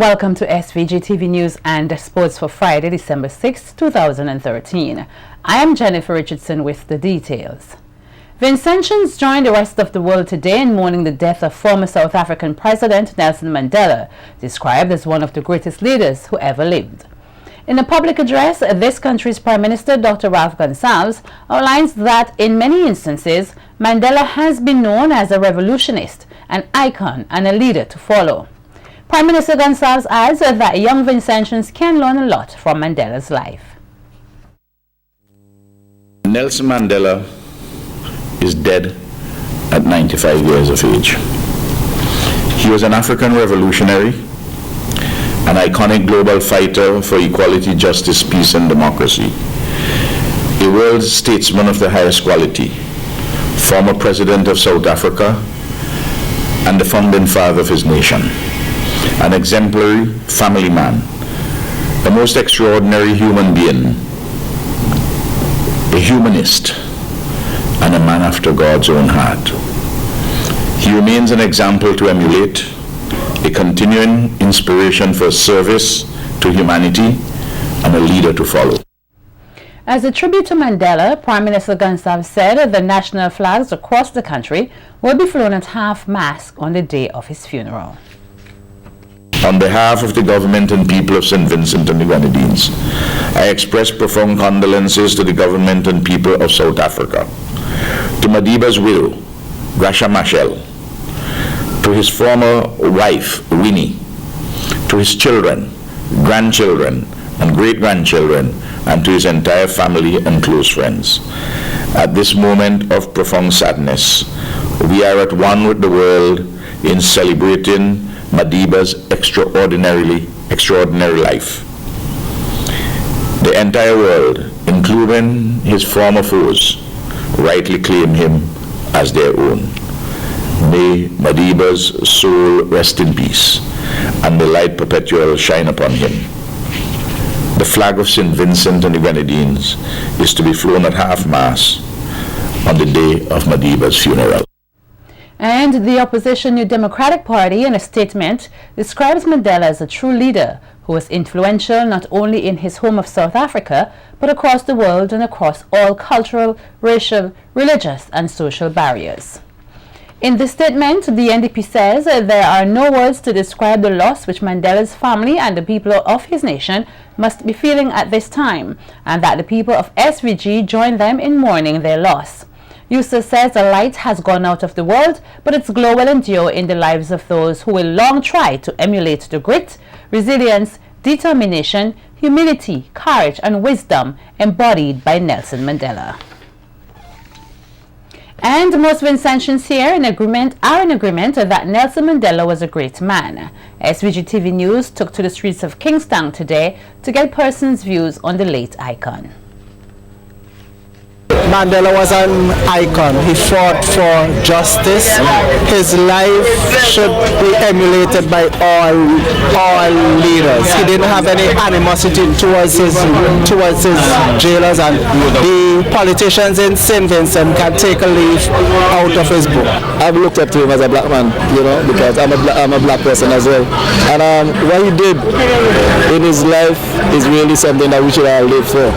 Welcome to SVG-TV News and Sports for Friday, December 6, 2013. I am Jennifer Richardson with the details. Vincentians joined the rest of the world today in mourning the death of former South African President Nelson Mandela, described as one of the greatest leaders who ever lived. In a public address, this country's Prime Minister, Dr. Ralph Gonsalves, outlines that in many instances, Mandela has been known as a revolutionist, an icon, and a leader to follow. Prime Minister Gonsalves adds that young Vincentians can learn a lot from Mandela's life. Nelson Mandela is dead at 95 years of age. He was an African revolutionary, an iconic global fighter for equality, justice, peace, and democracy, a world statesman of the highest quality, former president of South Africa, and the founding father of his nation. An exemplary family man, the most extraordinary human being, a humanist, and a man after God's own heart. He remains an example to emulate, a continuing inspiration for service to humanity, and a leader to follow. As a tribute to Mandela, Prime Minister Gonsalves said the national flags across the country will be flown at half-mast on the day of his funeral. On behalf of the government and people of St. Vincent and the Grenadines, I express profound condolences to the government and people of South Africa, to Madiba's widow, Gracia Machel, to his former wife, Winnie, to his children, grandchildren, and great-grandchildren, and to his entire family and close friends. At this moment of profound sadness, we are at one with the world in celebrating Madiba's extraordinary life. The entire world, including his former foes, rightly claim him as their own. May Madiba's soul rest in peace, and the light perpetual shine upon him. The flag of St. Vincent and the Grenadines is to be flown at half-mast on the day of Madiba's funeral. And the opposition New Democratic Party, in a statement, describes Mandela as a true leader who was influential not only in his home of South Africa, but across the world and across all cultural, racial, religious, and social barriers. In this statement, the NDP says there are no words to describe the loss which Mandela's family and the people of his nation must be feeling at this time, and that the people of SVG join them in mourning their loss. Eustace says the light has gone out of the world, but its glow will endure in the lives of those who will long try to emulate the grit, resilience, determination, humility, courage, and wisdom embodied by Nelson Mandela. And most Vincentians here are in agreement that Nelson Mandela was a great man. SVG-TV News took to the streets of Kingston today to get persons' views on the late icon. Mandela was an icon. He fought for justice. His life should be emulated by all leaders. He didn't have any animosity towards his jailers, and the politicians in St. Vincent can take a leaf out of his book. I've looked up to him as a black man, because I'm a black person as well. And what he did in his life is really something that we should all live for.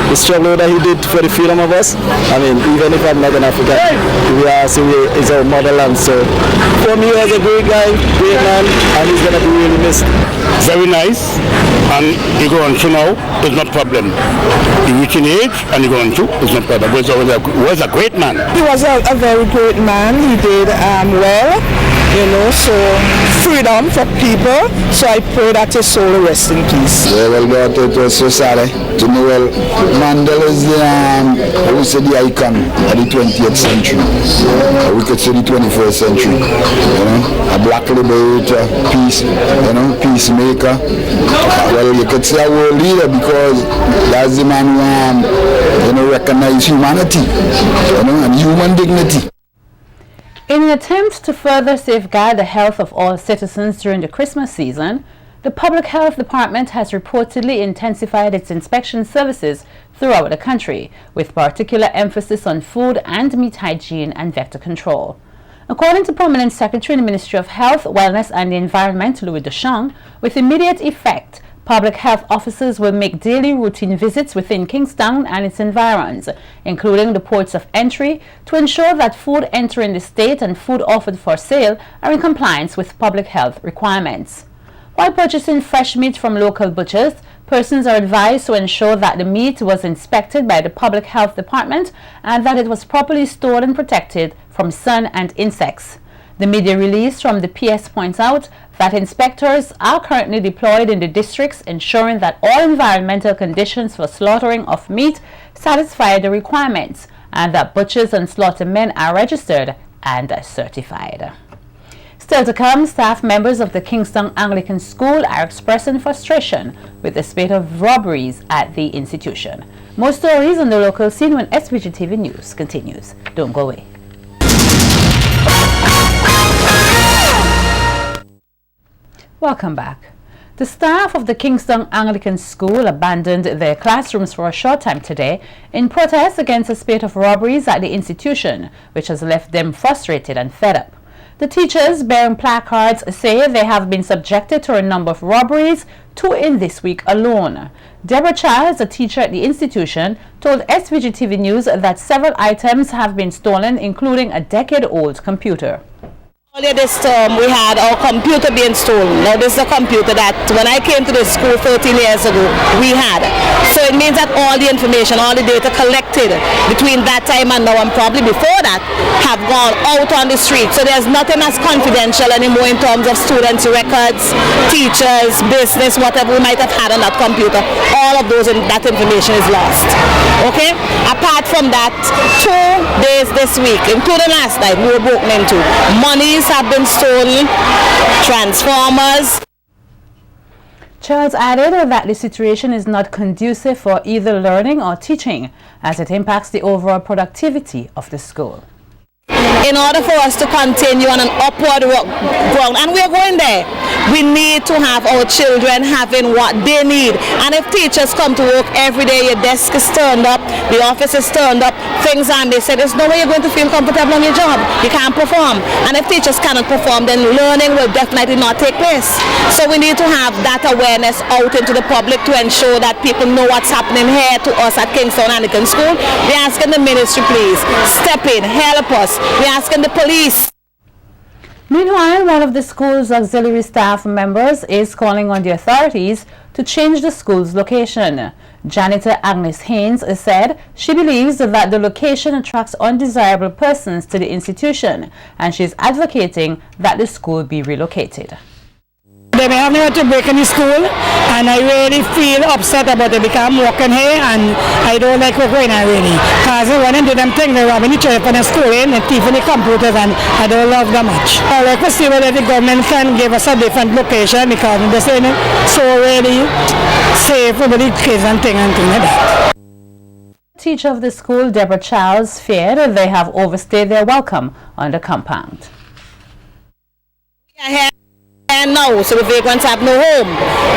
The struggle that he did for the freedom of us. I mean, even if I'm not an African, he's our motherland. So for me, he was a great guy, great man, and he's going to be really missed. Very nice, and he go on through now, it's not problem. He reaching age and he go on through, it's not problem. He was a great man. He was a very great man. He did well, so freedom for people. So I pray that his soul will rest in peace. Yeah, well, God, it was so sad to know. Well, Mandela is the icon of the 20th century. We could say the 21st century. A black liberator, peacemaker. Well, you could say a world leader, because that's the man who recognized humanity, and human dignity. In an attempt to further safeguard the health of all citizens during the Christmas season, the Public Health Department has reportedly intensified its inspection services throughout the country, with particular emphasis on food and meat hygiene and vector control. According to Permanent Secretary in the Ministry of Health, Wellness and the Environment, Louis Duchamp, with immediate effect, public health officers will make daily routine visits within Kingston and its environs, including the ports of entry, to ensure that food entering the state and food offered for sale are in compliance with public health requirements. While purchasing fresh meat from local butchers, persons are advised to ensure that the meat was inspected by the Public Health Department and that it was properly stored and protected from sun and insects. The media release from the PS points out that inspectors are currently deployed in the districts, ensuring that all environmental conditions for slaughtering of meat satisfy the requirements and that butchers and slaughtermen are registered and certified. Still to come, staff members of the Kingston Anglican School are expressing frustration with the spate of robberies at the institution. More stories on the local scene when SVG-TV News continues. Don't go away. Welcome back. The staff of the Kingston Anglican School abandoned their classrooms for a short time today in protest against a spate of robberies at the institution, which has left them frustrated and fed up. The teachers bearing placards say they have been subjected to a number of robberies, 2 in this week alone. Deborah Childs, a teacher at the institution, told SVG-TV News that several items have been stolen, including a decade-old computer. Earlier this term, we had our computer being stolen. Now, this is a computer that when I came to this school 13 years ago, we had. So it means that all the information, all the data collected between that time and now, and probably before that, have gone out on the street. So there's nothing as confidential anymore in terms of students' records, teachers, business, whatever we might have had on that computer. All of that information is lost. Okay? Apart from that, 2 days this week, including last night, we were broken into. Monies have been stolen, transformers. Charles added that the situation is not conducive for either learning or teaching, as it impacts the overall productivity of the school. In order for us to continue on an upward ground, and we're going there, we need to have our children having what they need. And if teachers come to work every day, your desk is turned up, the office is turned up, things are missing, there's no way you're going to feel comfortable on your job. You can't perform. And if teachers cannot perform, then learning will definitely not take place. So we need to have that awareness out into the public to ensure that people know what's happening here to us at Kingston Anglican School. We're asking the ministry, please, step in, help us. We're asking the police. Meanwhile, one of the school's auxiliary staff members is calling on the authorities to change the school's location. Janitor Agnes Haynes said she believes that the location attracts undesirable persons to the institution, and she is advocating that the school be relocated. They may have nowhere to break in the school, and I really feel upset about it because I'm working here and I don't like working here really. Because when they do them things, they're robbing the children from the school and thieving the computers, and I don't love them much. I like to see whether the government can give us a different location because they're saying so really safe for the kids and things like that. Teacher of the school, Deborah Childs, feared they have overstayed their welcome on the compound. And now, so the vagrants have no home.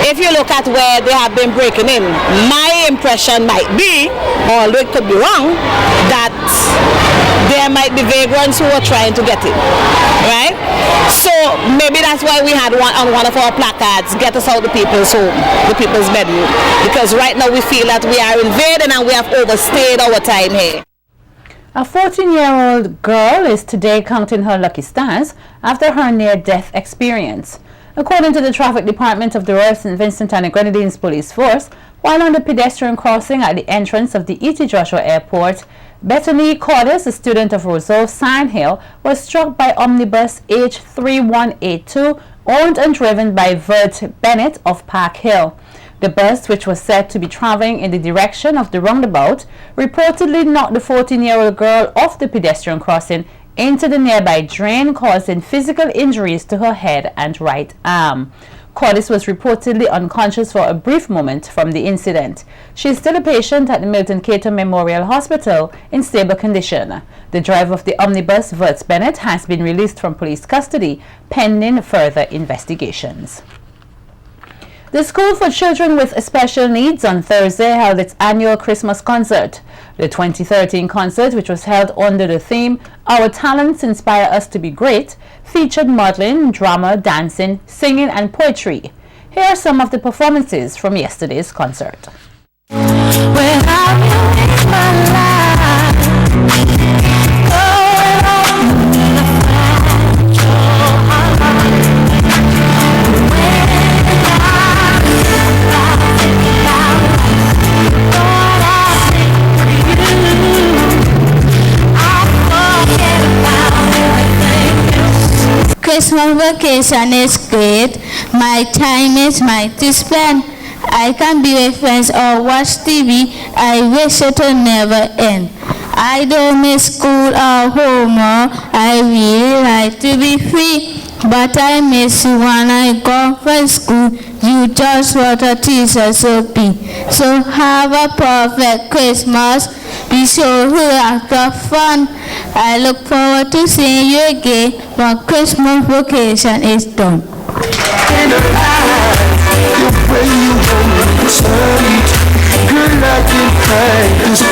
If you look at where they have been breaking in, my impression might be, although it could be wrong, that there might be vagrants who are trying to get in, right? So maybe that's why we had on one of our placards, get us out the people's home, the people's bedroom. Because right now we feel that we are invaded and we have overstayed our time here. A 14-year-old girl is today counting her lucky stars after her near-death experience. According to the Traffic Department of the Royal St. Vincent and the Grenadines Police Force, while on the pedestrian crossing at the entrance of the E.T. Joshua Airport, Bethany Cordis, a student of Roseau Sandhill, was struck by omnibus H3182, owned and driven by Vert Bennett of Park Hill. The bus, which was said to be traveling in the direction of the roundabout, reportedly knocked the 14-year-old girl off the pedestrian crossing into the nearby drain, causing physical injuries to her head and right arm. Cordis was reportedly unconscious for a brief moment from the incident. She is still a patient at the Milton Cato Memorial Hospital in stable condition. The driver of the omnibus, Vert Bennett, has been released from police custody pending further investigations. The School for Children with Special Needs on Thursday held its annual Christmas concert. The 2013 concert, which was held under the theme "Our Talents Inspire Us to Be Great," featured modeling, drama, dancing, singing and poetry. Here are some of the performances from yesterday's concert. Christmas vacation is great. My time is mine to spend. I can be with friends or watch TV. I wish it would never end. I don't miss school or homework. I really like to be free. But I miss you when I go from school. You just what a teacher should be. So have a perfect Christmas. Be sure to have fun. I look forward to seeing you again when Christmas vacation is done. Good luck in practice,